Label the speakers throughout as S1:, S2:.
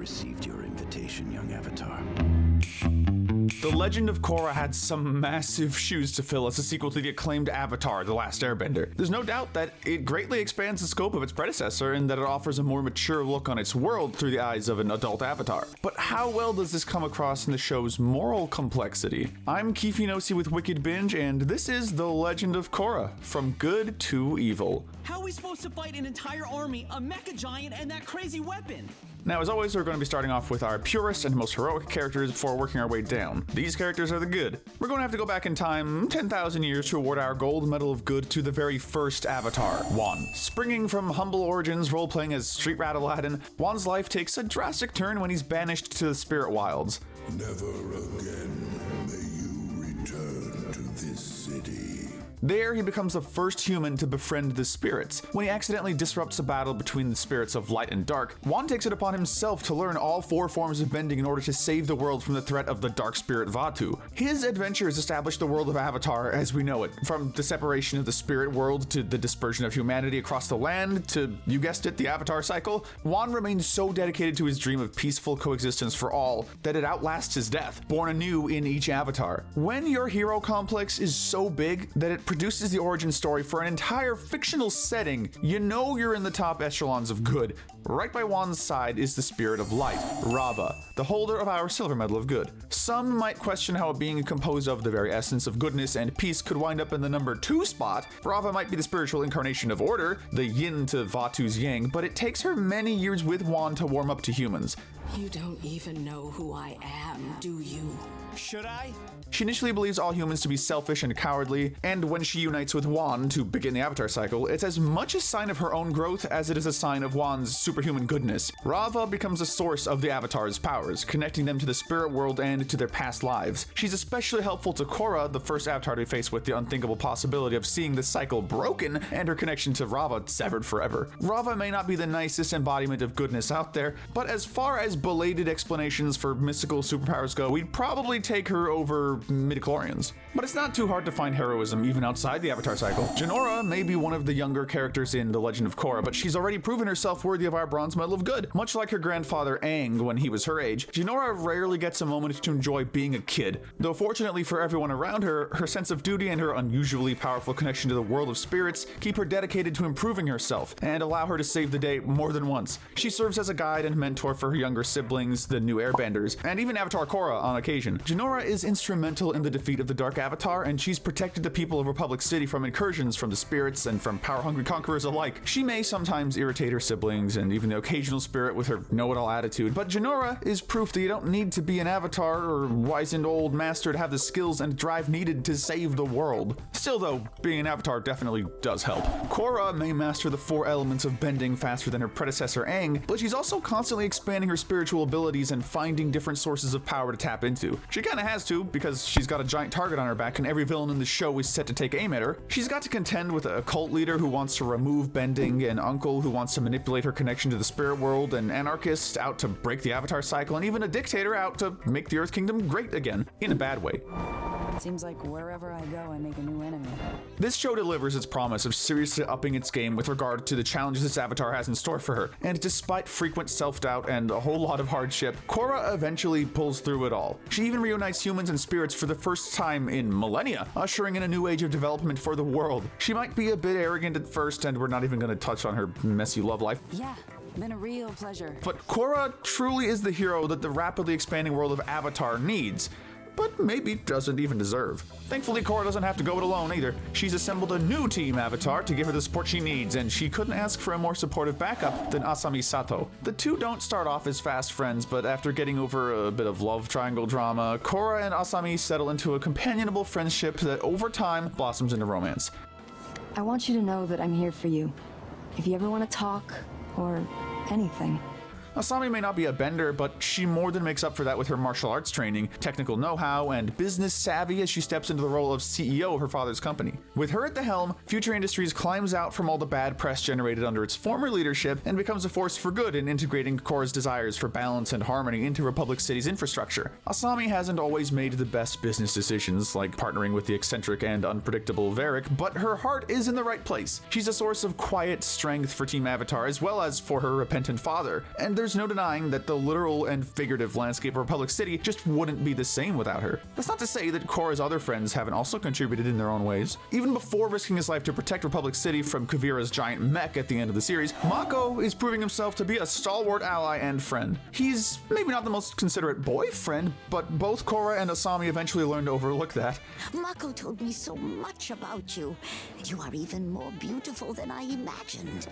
S1: received your invitation, young Avatar.
S2: The Legend of Korra had some massive shoes to fill as a sequel to the acclaimed Avatar, The Last Airbender. There's no doubt that it greatly expands the scope of its predecessor and that it offers a more mature look on its world through the eyes of an adult Avatar. But how well does this come across in the show's moral complexity? I'm Kifinosi with Wicked Binge, and this is The Legend of Korra, From Good to Evil.
S3: How are we supposed to fight an entire army, a mecha giant, and that crazy weapon?
S2: Now, as always, we're going to be starting off with our purest and most heroic characters before working our way down. These characters are the good. We're going to have to go back in time 10,000 years to award our gold medal of good to the very first Avatar, Wan. Springing from humble origins, role-playing as Street Rat Aladdin, Wan's life takes a drastic turn when he's banished to the spirit wilds.
S4: Never again may you return to this city.
S2: There, he becomes the first human to befriend the spirits. When he accidentally disrupts a battle between the spirits of light and dark, Wan takes it upon himself to learn all 4 forms of bending in order to save the world from the threat of the dark spirit Vaatu. His adventures establish the world of Avatar as we know it, from the separation of the spirit world to the dispersion of humanity across the land to, you guessed it, the Avatar cycle. Wan remains so dedicated to his dream of peaceful coexistence for all that it outlasts his death, born anew in each Avatar. When your hero complex is so big that it produces the origin story for an entire fictional setting, you know you're in the top echelons of good. Right by Wan's side is the spirit of light, Rava, the holder of our silver medal of good. Some might question how a being composed of the very essence of goodness and peace could wind up in the number 2 spot. Rava might be the spiritual incarnation of order, the yin to Vaatu's yang, but it takes her many years with Wan to warm up to humans.
S5: You don't even know who I am, do you?
S3: Should I?
S2: She initially believes all humans to be selfish and cowardly, and when she unites with Wan to begin the Avatar cycle, it's as much a sign of her own growth as it is a sign of Wan's superhuman goodness. Rava becomes a source of the Avatar's powers, connecting them to the spirit world and to their past lives. She's especially helpful to Korra, the first Avatar to be faced with the unthinkable possibility of seeing the cycle broken and her connection to Rava severed forever. Rava may not be the nicest embodiment of goodness out there, but as far as belated explanations for mystical superpowers go, we'd probably take her over midichlorians. But it's not too hard to find heroism even outside the Avatar cycle. Jinora may be one of the younger characters in The Legend of Korra, but she's already proven herself worthy of our bronze medal of good. Much like her grandfather Aang when he was her age, Jinora rarely gets a moment to enjoy being a kid. Though fortunately for everyone around her, her sense of duty and her unusually powerful connection to the world of spirits keep her dedicated to improving herself and allow her to save the day more than once. She serves as a guide and mentor for her younger siblings, the new Airbenders, and even Avatar Korra on occasion. Jinora is instrumental in the defeat of the Dark Avatar, and she's protected the people of Republic City from incursions from the spirits and from power-hungry conquerors alike. She may sometimes irritate her siblings and even the occasional spirit with her know-it-all attitude, but Jinora is proof that you don't need to be an Avatar or wizened old master to have the skills and drive needed to save the world. Still though, being an Avatar definitely does help. Korra may master the 4 elements of bending faster than her predecessor Aang, but she's also constantly expanding her spiritual abilities and finding different sources of power to tap into. She kinda has to, because she's got a giant target on her back and every villain in the show is set to take aim at her. She's got to contend with a cult leader who wants to remove bending, an uncle who wants to manipulate her connection to the spirit world, an anarchist out to break the Avatar cycle, and even a dictator out to make the Earth Kingdom great again, in a bad way.
S6: It seems like wherever I go, I make a new enemy.
S2: This show delivers its promise of seriously upping its game with regard to the challenges this Avatar has in store for her, and despite frequent self-doubt and a whole lot of hardship, Korra eventually pulls through it all. She even reunites humans and spirits for the first time in millennia, ushering in a new age of development for the world. She might be a bit arrogant at first, and we're not even going to touch on her messy love life.
S6: Yeah, been a real pleasure.
S2: But Korra truly is the hero that the rapidly expanding world of Avatar needs, but maybe doesn't even deserve. Thankfully, Korra doesn't have to go it alone either. She's assembled a new team Avatar to give her the support she needs, and she couldn't ask for a more supportive backup than Asami Sato. The two don't start off as fast friends, but after getting over a bit of love triangle drama, Korra and Asami settle into a companionable friendship that over time blossoms into romance.
S6: I want you to know that I'm here for you. If you ever want to talk, or anything.
S2: Asami may not be a bender, but she more than makes up for that with her martial arts training, technical know-how, and business savvy as she steps into the role of CEO of her father's company. With her at the helm, Future Industries climbs out from all the bad press generated under its former leadership and becomes a force for good in integrating Korra's desires for balance and harmony into Republic City's infrastructure. Asami hasn't always made the best business decisions, like partnering with the eccentric and unpredictable Varric, but her heart is in the right place. She's a source of quiet strength for Team Avatar as well as for her repentant father, and there's no denying that the literal and figurative landscape of Republic City just wouldn't be the same without her. That's not to say that Korra's other friends haven't also contributed in their own ways. Even before risking his life to protect Republic City from Kuvira's giant mech at the end of the series, Marko is proving himself to be a stalwart ally and friend. He's maybe not the most considerate boyfriend, but both Korra and Asami eventually learn to overlook that.
S7: Marko told me so much about you. You are even more beautiful than I imagined.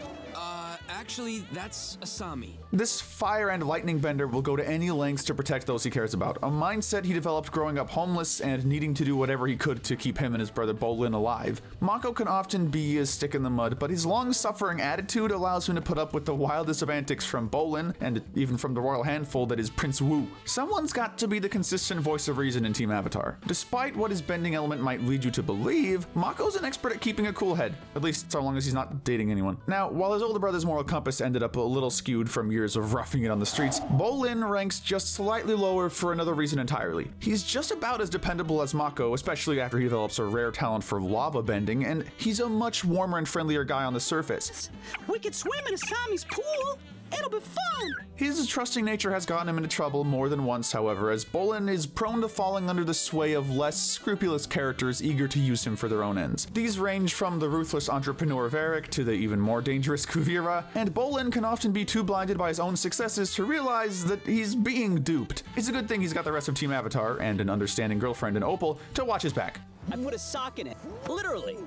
S3: Actually, that's Asami.
S2: This fire and lightning bender will go to any lengths to protect those he cares about, a mindset he developed growing up homeless and needing to do whatever he could to keep him and his brother Bolin alive. Marko can often be a stick in the mud, but his long-suffering attitude allows him to put up with the wildest of antics from Bolin, and even from the royal handful that is Prince Wu. Someone's got to be the consistent voice of reason in Team Avatar. Despite what his bending element might lead you to believe, Marko's an expert at keeping a cool head, at least so long as he's not dating anyone. Now, while his older brother's moral compass ended up a little skewed from years of roughing it on the streets, Bolin ranks just slightly lower for another reason entirely. He's just about as dependable as Marko, especially after he develops a rare talent for lava bending, and he's a much warmer and friendlier guy on the surface.
S3: We could swim in Asami's pool. It'll be fun!
S2: His trusting nature has gotten him into trouble more than once, however, as Bolin is prone to falling under the sway of less scrupulous characters eager to use him for their own ends. These range from the ruthless entrepreneur Varric to the even more dangerous Kuvira, and Bolin can often be too blinded by his own successes to realize that he's being duped. It's a good thing he's got the rest of Team Avatar and an understanding girlfriend in Opal to watch his back.
S3: I put a sock in it. Literally.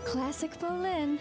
S6: Classic Bolin.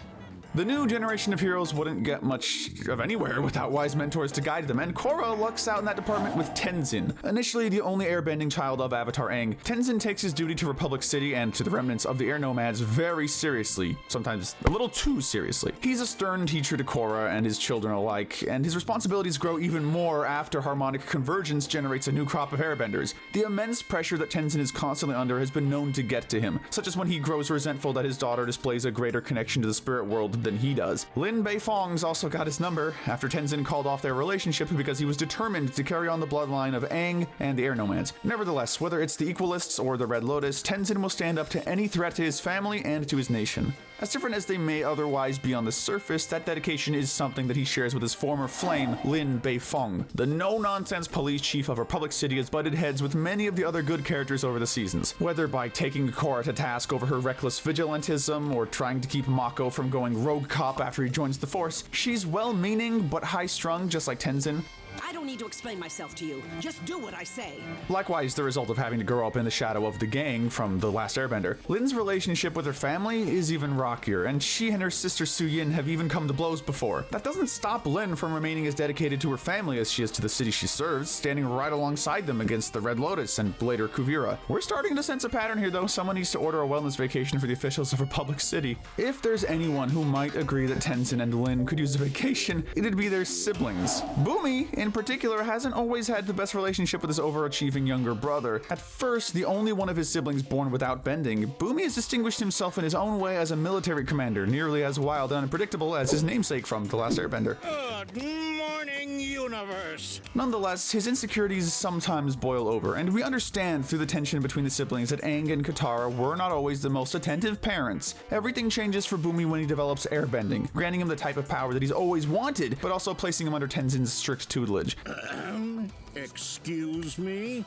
S2: The new generation of heroes wouldn't get much of anywhere without wise mentors to guide them, and Korra lucks out in that department with Tenzin. Initially the only airbending child of Avatar Aang, Tenzin takes his duty to Republic City and to the remnants of the air nomads very seriously, sometimes a little too seriously. He's a stern teacher to Korra and his children alike, and his responsibilities grow even more after harmonic convergence generates a new crop of airbenders. The immense pressure that Tenzin is constantly under has been known to get to him, such as when he grows resentful that his daughter displays a greater connection to the spirit world than he does. Lin Beifong's also got his number after Tenzin called off their relationship because he was determined to carry on the bloodline of Aang and the air nomads. Nevertheless, whether it's the Equalists or the Red Lotus, Tenzin will stand up to any threat to his family and to his nation. As different as they may otherwise be on the surface, that dedication is something that he shares with his former flame, Lin Beifong. The no-nonsense police chief of Republic City has butted heads with many of the other good characters over the seasons, whether by taking Korra to task over her reckless vigilantism or trying to keep Marko from going rogue cop after he joins the force. She's well-meaning but high-strung, just like Tenzin.
S8: I don't need to explain myself to you. Just do what I say.
S2: Likewise, the result of having to grow up in the shadow of the gang from The Last Airbender. Lin's relationship with her family is even rockier, and she and her sister Suyin have even come to blows before. That doesn't stop Lin from remaining as dedicated to her family as she is to the city she serves, standing right alongside them against the Red Lotus and later Kuvira. We're starting to sense a pattern here though. Someone needs to order a wellness vacation for the officials of Republic City. If there's anyone who might agree that Tenzin and Lin could use a vacation, it'd be their siblings. Bumi, in particular, hasn't always had the best relationship with his overachieving younger brother. At first, the only one of his siblings born without bending, Bumi has distinguished himself in his own way as a military commander, nearly as wild and unpredictable as his namesake from The Last Airbender.
S9: Good morning, universe.
S2: Nonetheless, his insecurities sometimes boil over, and we understand through the tension between the siblings that Aang and Katara were not always the most attentive parents. Everything changes for Bumi when he develops airbending, granting him the type of power that he's always wanted, but also placing him under Tenzin's strict tutelage.
S9: Excuse me?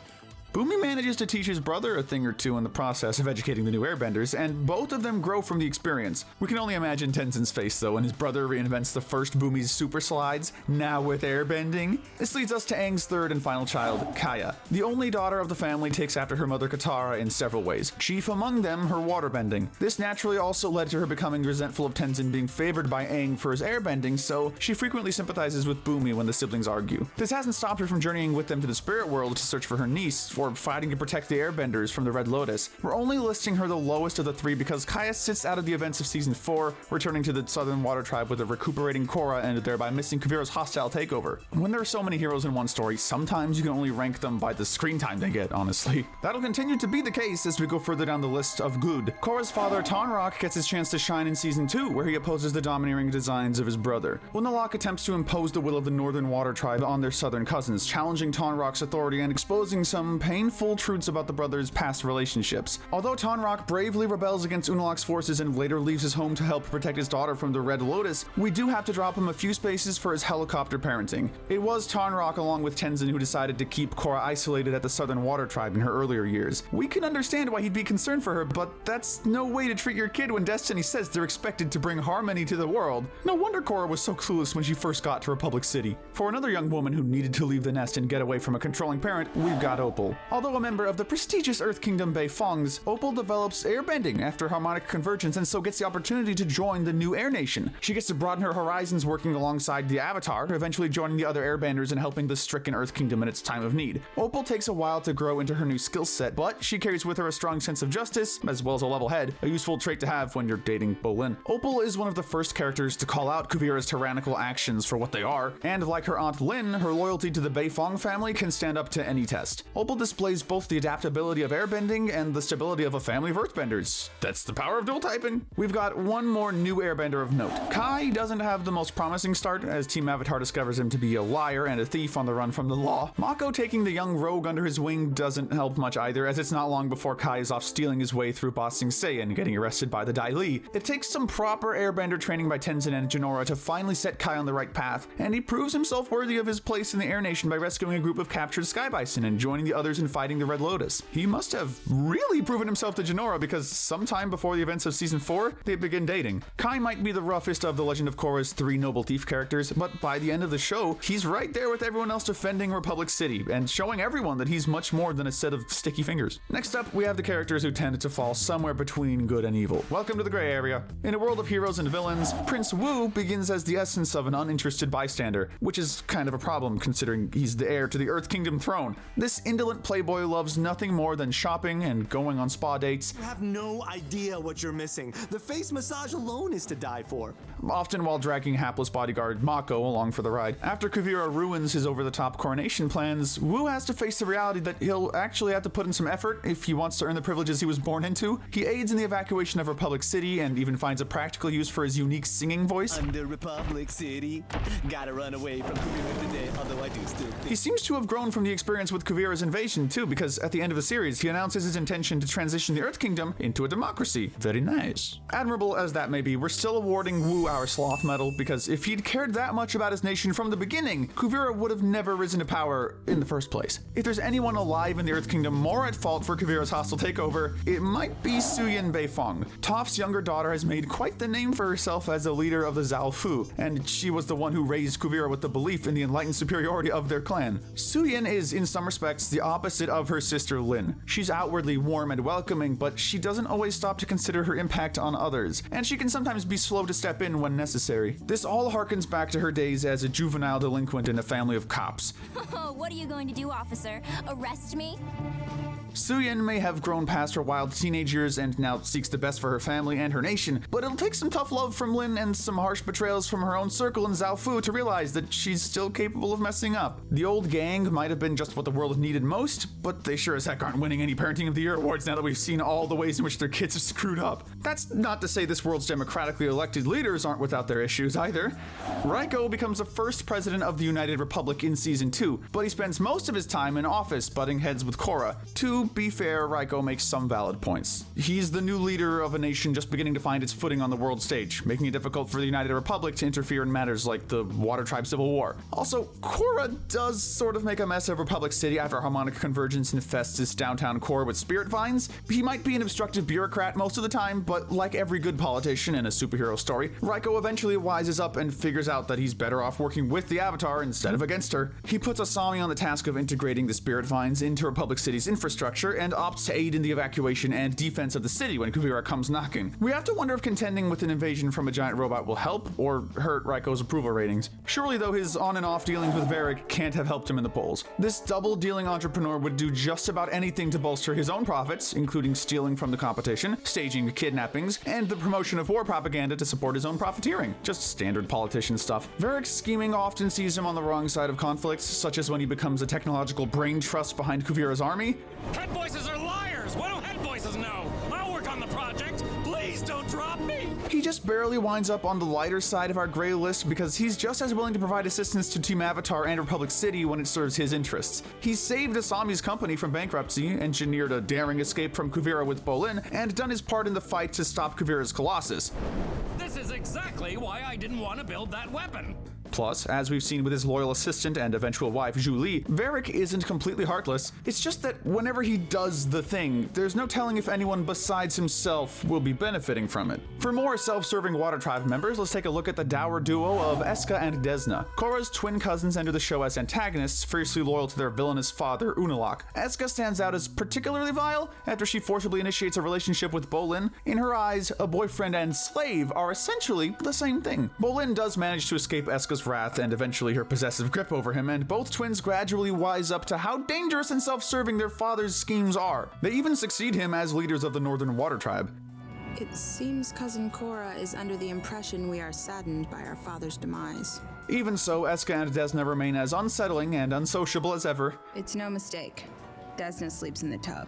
S2: Bumi manages to teach his brother a thing or two in the process of educating the new airbenders, and both of them grow from the experience. We can only imagine Tenzin's face though when his brother reinvents the first Bumi's super slides, now with airbending. This leads us to Aang's third and final child, Kaya. The only daughter of the family takes after her mother Katara in several ways, chief among them her waterbending. This naturally also led to her becoming resentful of Tenzin being favored by Aang for his airbending, so she frequently sympathizes with Bumi when the siblings argue. This hasn't stopped her from journeying with them to the spirit world to search for her niece, or fighting to protect the airbenders from the Red Lotus. We're only listing her the lowest of the three because Kaya sits out of the events of season 4, returning to the Southern Water Tribe with a recuperating Korra and thereby missing Kuvira's hostile takeover. When there are so many heroes in one story, sometimes you can only rank them by the screen time they get, honestly. That'll continue to be the case as we go further down the list of good. Korra's father, Tonraq, gets his chance to shine in season 2, where he opposes the domineering designs of his brother. When Laloc attempts to impose the will of the Northern Water Tribe on their southern cousins, challenging Tonraq's authority and exposing some painful truths about the brothers' past relationships. Although Tonrock bravely rebels against Unalaq's forces and later leaves his home to help protect his daughter from the Red Lotus, we do have to drop him a few spaces for his helicopter parenting. It was Tonrock along with Tenzin who decided to keep Korra isolated at the Southern Water Tribe in her earlier years. We can understand why he'd be concerned for her, but that's no way to treat your kid when Destiny says they're expected to bring harmony to the world. No wonder Korra was so clueless when she first got to Republic City. For another young woman who needed to leave the nest and get away from a controlling parent, we've got Opal. Although a member of the prestigious Earth Kingdom Beifongs, Opal develops airbending after harmonic convergence and so gets the opportunity to join the new Air Nation. She gets to broaden her horizons working alongside the Avatar, eventually joining the other airbenders and helping the stricken Earth Kingdom in its time of need. Opal takes a while to grow into her new skill set, but she carries with her a strong sense of justice, as well as a level head, a useful trait to have when you're dating Bolin. Opal is one of the first characters to call out Kuvira's tyrannical actions for what they are, and like her aunt Lin, her loyalty to the Beifong family can stand up to any test. Opal displays both the adaptability of airbending and the stability of a family of earthbenders. That's the power of dual typing. We've got one more new airbender of note. Kai doesn't have the most promising start, as Team Avatar discovers him to be a liar and a thief on the run from the law. Mako taking the young rogue under his wing doesn't help much either, as it's not long before Kai is off stealing his way through Ba Sing Se and getting arrested by the Dai Li. It takes some proper airbender training by Tenzin and Jinora to finally set Kai on the right path, and he proves himself worthy of his place in the Air Nation by rescuing a group of captured Sky Bison and joining the others in fighting the Red Lotus. He must have really proven himself to Jinora, because sometime before the events of Season 4, they begin dating. Kai might be the roughest of the Legend of Korra's 3 noble thief characters, but by the end of the show, he's right there with everyone else defending Republic City, and showing everyone that he's much more than a set of sticky fingers. Next up, we have the characters who tend to fall somewhere between good and evil. Welcome to the gray area. In a world of heroes and villains, Prince Wu begins as the essence of an uninterested bystander, which is kind of a problem considering he's the heir to the Earth Kingdom throne. This indolent playboy loves nothing more than shopping and going on spa dates.
S10: You have no idea what you're missing. The face massage alone is to die for.
S2: Often while dragging hapless bodyguard Mako along for the ride. After Kuvira ruins his over-the-top coronation plans, Wu has to face the reality that he'll actually have to put in some effort if he wants to earn the privileges he was born into. He aids in the evacuation of Republic City and even finds a practical use for his unique singing voice.
S10: Under Republic City, gotta run away from Kuvira today, although I do still think.
S2: He seems to have grown from the experience with Kuvira's invasion too, because at the end of the series, he announces his intention to transition the Earth Kingdom into a democracy. Very nice. Admirable as that may be, we're still awarding Wu our sloth medal, because if he'd cared that much about his nation from the beginning, Kuvira would have never risen to power in the first place. If there's anyone alive in the Earth Kingdom more at fault for Kuvira's hostile takeover, it might be Suyin Beifong. Toph's younger daughter has made quite the name for herself as a leader of the Zhao Fu, and she was the one who raised Kuvira with the belief in the enlightened superiority of their clan. Suyin is, in some respects, the opposite of her sister Lin. She's outwardly warm and welcoming, but she doesn't always stop to consider her impact on others, and she can sometimes be slow to step in when necessary. This all harkens back to her days as a juvenile delinquent in a family of cops.
S11: What are you going to do, officer? Arrest me?
S2: Suyin may have grown past her wild teenage years and now seeks the best for her family and her nation, but it'll take some tough love from Lin and some harsh betrayals from her own circle in Zhao Fu to realize that she's still capable of messing up. The old gang might have been just what the world needed most, but they sure as heck aren't winning any Parenting of the Year awards now that we've seen all the ways in which their kids have screwed up. That's not to say this world's democratically elected leaders aren't without their issues either. Raiko becomes the first president of the United Republic in Season 2, but he spends most of his time in office butting heads with Korra. To be fair, Raiko makes some valid points. He's the new leader of a nation just beginning to find its footing on the world stage, making it difficult for the United Republic to interfere in matters like the Water Tribe Civil War. Also, Korra does sort of make a mess of Republic City after harmonic convergence infests its downtown core with spirit vines. He might be an obstructive bureaucrat most of the time, but like every good politician in a superhero story, Raiko eventually wises up and figures out that he's better off working with the Avatar instead of against her. He puts Asami on the task of integrating the spirit vines into Republic City's infrastructure and opts to aid in the evacuation and defense of the city when Kuvira comes knocking. We have to wonder if contending with an invasion from a giant robot will help or hurt Raiko's approval ratings. Surely though, his on and off dealings with Varric can't have helped him in the polls. This double-dealing entrepreneur would do just about anything to bolster his own profits, including stealing from the competition, staging kidnappings, and the promotion of war propaganda to support his own profiteering. Just standard politician stuff. Varric's scheming often sees him on the wrong side of conflicts, such as when he becomes a technological brain trust behind Kuvira's army.
S12: Head voices are liars! What do head voices know? I'll work on the project! Please don't drop me!
S2: He just just barely winds up on the lighter side of our gray list because he's just as willing to provide assistance to Team Avatar and Republic City when it serves his interests. He saved Asami's company from bankruptcy, engineered a daring escape from Kuvira with Bolin, and done his part in the fight to stop Kuvira's Colossus.
S12: This is exactly why I didn't want to build that weapon.
S2: Plus, as we've seen with his loyal assistant and eventual wife, Julie, Varric isn't completely heartless. It's just that whenever he does the thing, there's no telling if anyone besides himself will be benefiting from it. For more self-serving Water Tribe members, let's take a look at the dour duo of Eska and Desna. Korra's twin cousins enter the show as antagonists, fiercely loyal to their villainous father, Unalaq. Eska stands out as particularly vile after she forcibly initiates a relationship with Bolin. In her eyes, a boyfriend and slave are essentially the same thing. Bolin does manage to escape Eska's wrath and eventually her possessive grip over him, and both twins gradually wise up to how dangerous and self-serving their father's schemes are. They even succeed him as leaders of the Northern Water Tribe.
S13: It seems Cousin Korra is under the impression we are saddened by our father's demise.
S2: Even so, Eska and Desna remain as unsettling and unsociable as ever.
S13: It's no mistake. Desna sleeps in the tub.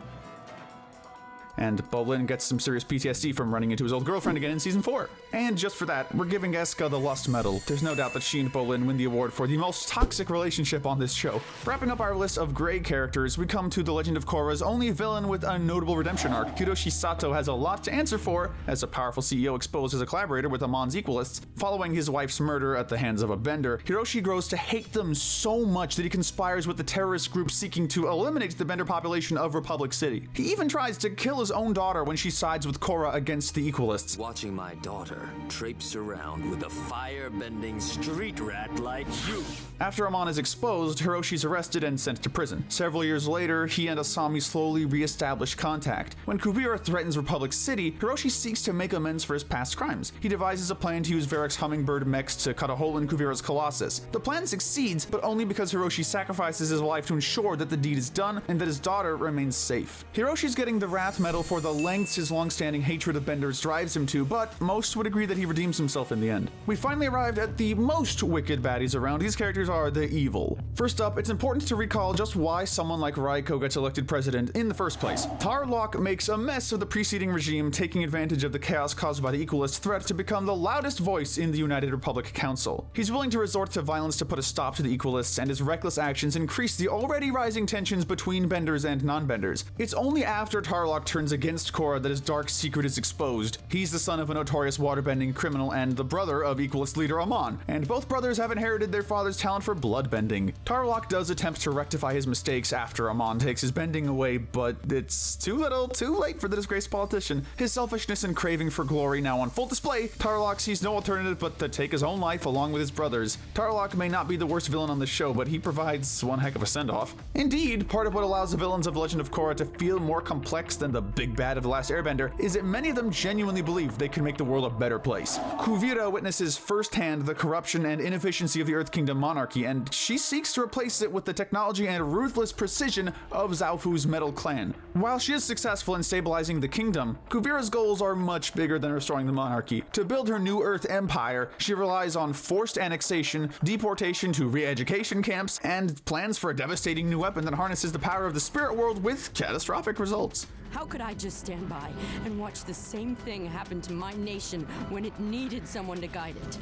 S2: And Bolin gets some serious PTSD from running into his old girlfriend again in Season 4. And just for that, we're giving Eska the Lust Medal. There's no doubt that she and Bolin win the award for the most toxic relationship on this show. Wrapping up our list of gray characters, we come to the Legend of Korra's only villain with a notable redemption arc. Hiroshi Sato has a lot to answer for, as a powerful CEO exposed as a collaborator with Amon's equalists. Following his wife's murder at the hands of a bender, Hiroshi grows to hate them so much that he conspires with the terrorist group seeking to eliminate the bender population of Republic City. He even tries to kill his own daughter when she sides with Korra against the equalists.
S14: Watching my daughter traipse around with a fire-bending street rat like you.
S2: After Amon is exposed, Hiroshi's arrested and sent to prison. Several years later, he and Asami slowly re-establish contact. When Kuvira threatens Republic City, Hiroshi seeks to make amends for his past crimes. He devises a plan to use Varric's hummingbird mechs to cut a hole in Kuvira's Colossus. The plan succeeds, but only because Hiroshi sacrifices his life to ensure that the deed is done and that his daughter remains safe. Hiroshi's getting the Wrath Medal for the lengths his long-standing hatred of benders drives him to, but most would agree that he redeems himself in the end. We finally arrived at the most wicked baddies around. These characters are the evil. First up, it's important to recall just why someone like Raiko gets elected president in the first place. Tarlok makes a mess of the preceding regime, taking advantage of the chaos caused by the equalist threat to become the loudest voice in the United Republic Council. He's willing to resort to violence to put a stop to the equalists, and his reckless actions increase the already rising tensions between benders and non-benders. It's only after Tarlok turns against Korra that his dark secret is exposed. He's the son of a notorious waterbending criminal and the brother of equalist leader Amon, and both brothers have inherited their father's talent for bloodbending. Tarlok does attempt to rectify his mistakes after Amon takes his bending away, but it's too little, too late for the disgraced politician. His selfishness and craving for glory now on full display, Tarlok sees no alternative but to take his own life along with his brothers. Tarlok may not be the worst villain on the show, but he provides one heck of a send-off. Indeed, part of what allows the villains of Legend of Korra to feel more complex than the big bad of The Last Airbender is that many of them genuinely believe they can make the world a better place. Kuvira witnesses firsthand the corruption and inefficiency of the Earth Kingdom monarchy, and she seeks to replace it with the technology and ruthless precision of Zaofu's Metal Clan. While she is successful in stabilizing the kingdom, Kuvira's goals are much bigger than restoring the monarchy. To build her new Earth empire, she relies on forced annexation, deportation to re-education camps, and plans for a devastating new weapon that harnesses the power of the spirit world with catastrophic results.
S5: How could I just stand by and watch the same thing happen to my nation when it needed someone to guide it?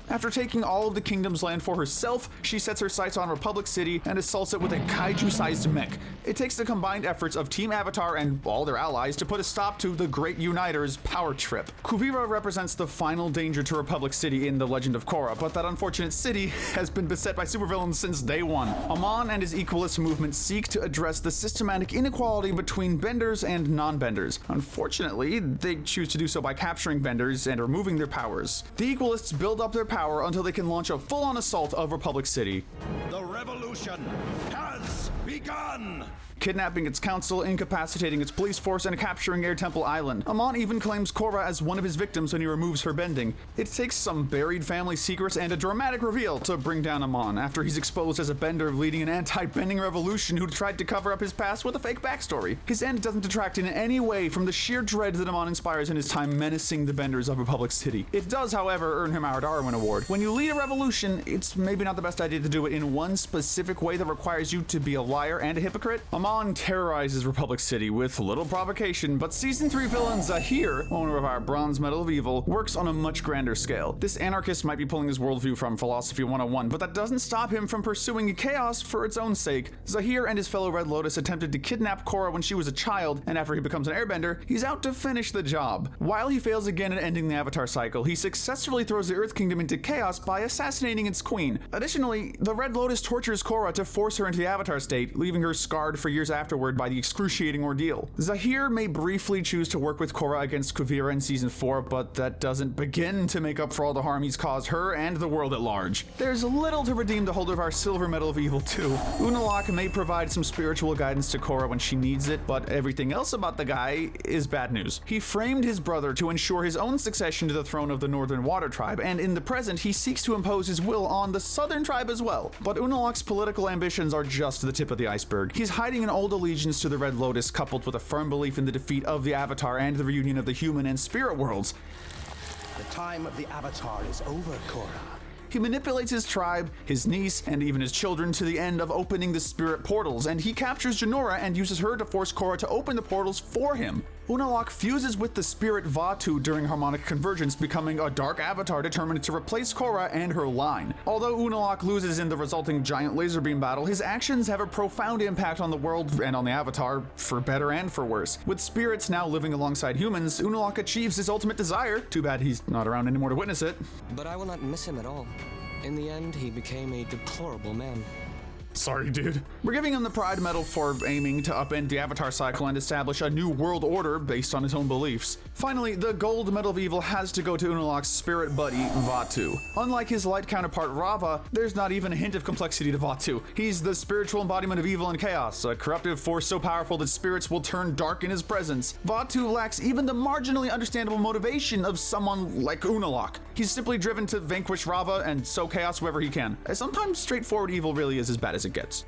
S2: After taking all of the kingdom's land for herself, she sets her sights on Republic City and assaults it with a kaiju-sized mech. It takes the combined efforts of Team Avatar and all their allies to put a stop to the Great Uniter's power trip. Kuvira represents the final danger to Republic City in The Legend of Korra, but that unfortunate city has been beset by supervillains since day one. Amon and his equalist movement seek to address the systematic inequality between benders and non-benders. Unfortunately, they choose to do so by capturing benders and removing their powers. The equalists build up their power until they can launch a full-on assault of Republic City.
S9: The revolution has begun!
S2: Kidnapping its council, incapacitating its police force, and capturing Air Temple Island. Amon even claims Korra as one of his victims when he removes her bending. It takes some buried family secrets and a dramatic reveal to bring down Amon, after he's exposed as a bender leading an anti-bending revolution who tried to cover up his past with a fake backstory. His end doesn't detract detract in any way from the sheer dread that Amon inspires in his time menacing the benders of Republic City. It does, however, earn him our Darwin Award. When you lead a revolution, it's maybe not the best idea to do it in one specific way that requires you to be a liar and a hypocrite. Amon terrorizes Republic City with little provocation, but Season 3 villain Shyr, owner of our Bronze Medal of Evil, works on a much grander scale. This anarchist might be pulling his worldview from Philosophy 101, but that doesn't stop him from pursuing chaos for its own sake. Shyr and his fellow Red Lotus attempted to kidnap Korra when she was a child, and after he becomes an airbender, he's out to finish the job. While he fails again at ending the Avatar cycle, he successfully throws the Earth Kingdom into chaos by assassinating its queen. Additionally, the Red Lotus tortures Korra to force her into the Avatar state, leaving her scarred for years afterward by the excruciating ordeal. Shyr may briefly choose to work with Korra against Kuvira in Season 4, but that doesn't begin to make up for all the harm he's caused her and the world at large. There's little to redeem the holder of our Silver Medal of Evil too. Unalaq may provide some spiritual guidance to Korra when she needs it, but everything else about the guy is bad news. He framed his brother to ensure his own succession to the throne of the Northern Water Tribe, and in the present he seeks to impose his will on the Southern Tribe as well. But Unalaq's political ambitions are just the tip of the iceberg. He's hiding an old allegiance to the Red Lotus coupled with a firm belief in the defeat of the Avatar and the reunion of the human and spirit worlds.
S15: The time of the Avatar is over, Korra.
S2: He manipulates his tribe, his niece, and even his children to the end of opening the spirit portals, and he captures Jinora and uses her to force Korra to open the portals for him. Unalaq fuses with the spirit Vatu during harmonic convergence, becoming a dark avatar determined to replace Korra and her line. Although Unalaq loses in the resulting giant laser beam battle, his actions have a profound impact on the world and on the Avatar, for better and for worse. With spirits now living alongside humans, Unalaq achieves his ultimate desire. Too bad he's not around anymore to witness it.
S16: But I will not miss him at all. In the end, he became a deplorable man.
S2: Sorry, dude. We're giving him the Pride Medal for aiming to upend the Avatar cycle and establish a new world order based on his own beliefs. Finally, the Gold Medal of Evil has to go to Unalaq's spirit buddy, Vatu. Unlike his light counterpart, Rava, there's not even a hint of complexity to Vatu. He's the spiritual embodiment of evil and chaos, a corruptive force so powerful that spirits will turn dark in his presence. Vatu lacks even the marginally understandable motivation of someone like Unalaq. He's simply driven to vanquish Rava and sow chaos wherever he can. Sometimes straightforward evil really is as bad as it gets.